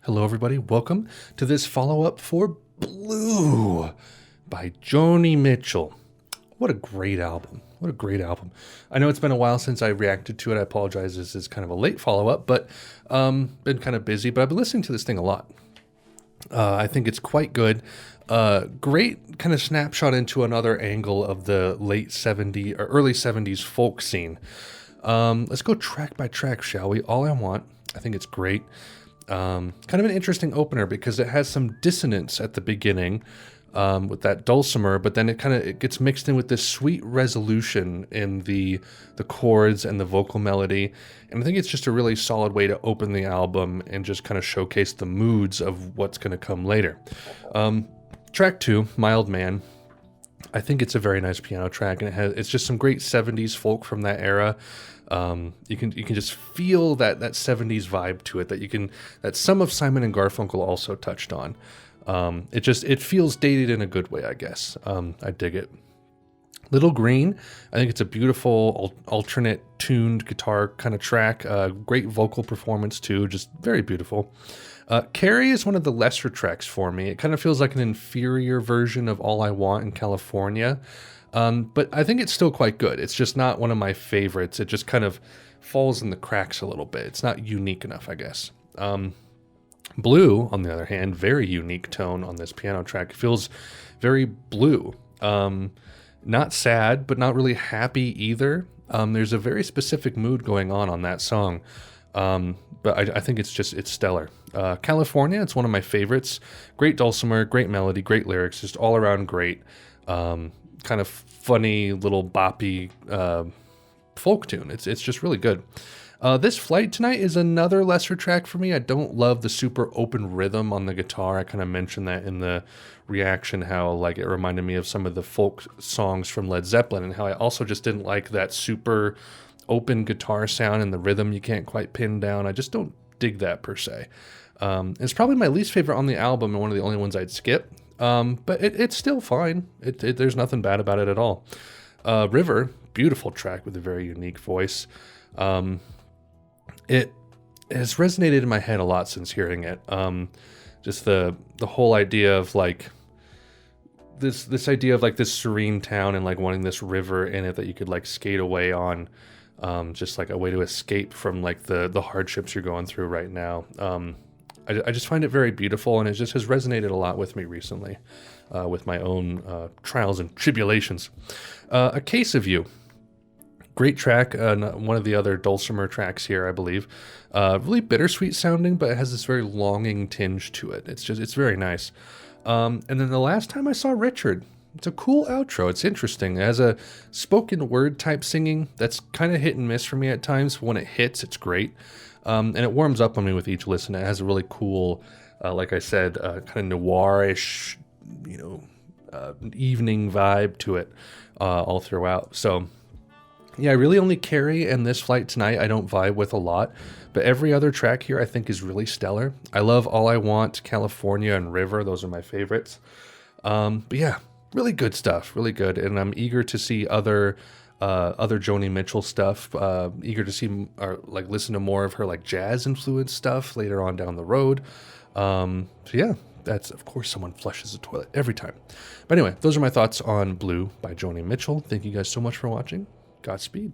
Hello, everybody. Welcome to this follow-up for Blue by Joni Mitchell. What a great album. What a great album. I know it's been a while since I reacted to it. I apologize. This is kind of a late follow-up, but been kind of busy. But I've been listening to this thing a lot. I think it's quite good. Great kind of snapshot into another angle of the late 70s or early 70s folk scene. Let's go track by track, shall we? All I Want. I think it's great. Kind of an interesting opener because it has some dissonance at the beginning with that dulcimer, but then it gets mixed in with this sweet resolution in the chords and the vocal melody. And I think it's just a really solid way to open the album and just kind of showcase the moods of what's going to come later. Track 2, Mild Man. I think it's a very nice piano track, and it's just some great 70s folk from that era. You can just feel that 70s vibe to it that some of Simon and Garfunkel also touched on. It feels dated in a good way, I guess. I dig it. Little Green, I think it's a beautiful alternate tuned guitar kind of track. Great vocal performance too, just very beautiful. Carrie is one of the lesser tracks for me. It kind of feels like an inferior version of All I Want in California. But I think it's still quite good. It's just not one of my favorites. It just kind of falls in the cracks a little bit. It's not unique enough, I guess. Blue, on the other hand, very unique tone on this piano track. It feels very blue. Not sad, but not really happy either. There's a very specific mood going on that song. But I think it's stellar. California, it's one of my favorites. Great dulcimer, great melody, great lyrics, just all around great. Kind of funny little boppy folk tune. It's just really good. This Flight Tonight is another lesser track for me. I don't love the super open rhythm on the guitar. I kind of mentioned that in the reaction, how like it reminded me of some of the folk songs from Led Zeppelin, and how I also just didn't like that super open guitar sound and the rhythm you can't quite pin down. I just don't dig that per se. It's probably my least favorite on the album and one of the only ones I'd skip. But it's still fine. There's nothing bad about it at all. River, beautiful track with a very unique voice. It has resonated in my head a lot since hearing it. Just the whole idea of like this idea of like this serene town and like wanting this river in it that you could like skate away on. Just like a way to escape from like the hardships you're going through right now. I just find it very beautiful, and it just has resonated a lot with me recently, with my own trials and tribulations. A Case of You, great track, one of the other dulcimer tracks here, I believe. Really bittersweet sounding, but it has this very longing tinge to it. It's very nice. And then the last time I saw Richard, it's a cool outro. It's interesting. It has a spoken word type singing that's kind of hit and miss for me at times. When it hits, it's great. And it warms up on me with each listen. It has a really cool, like I said, kind of noirish, evening vibe to it all throughout. So, yeah, I really only Carrie and This Flight Tonight I don't vibe with a lot. But every other track here I think is really stellar. I love All I Want, California, and River. Those are my favorites. But yeah, really good stuff. Really good. And I'm eager to see other Joni Mitchell stuff, eager to see or like listen to more of her like jazz influenced stuff later on down the road. So yeah, that's of course someone flushes the toilet every time. But anyway, those are my thoughts on Blue by Joni Mitchell. Thank you guys so much for watching. Godspeed.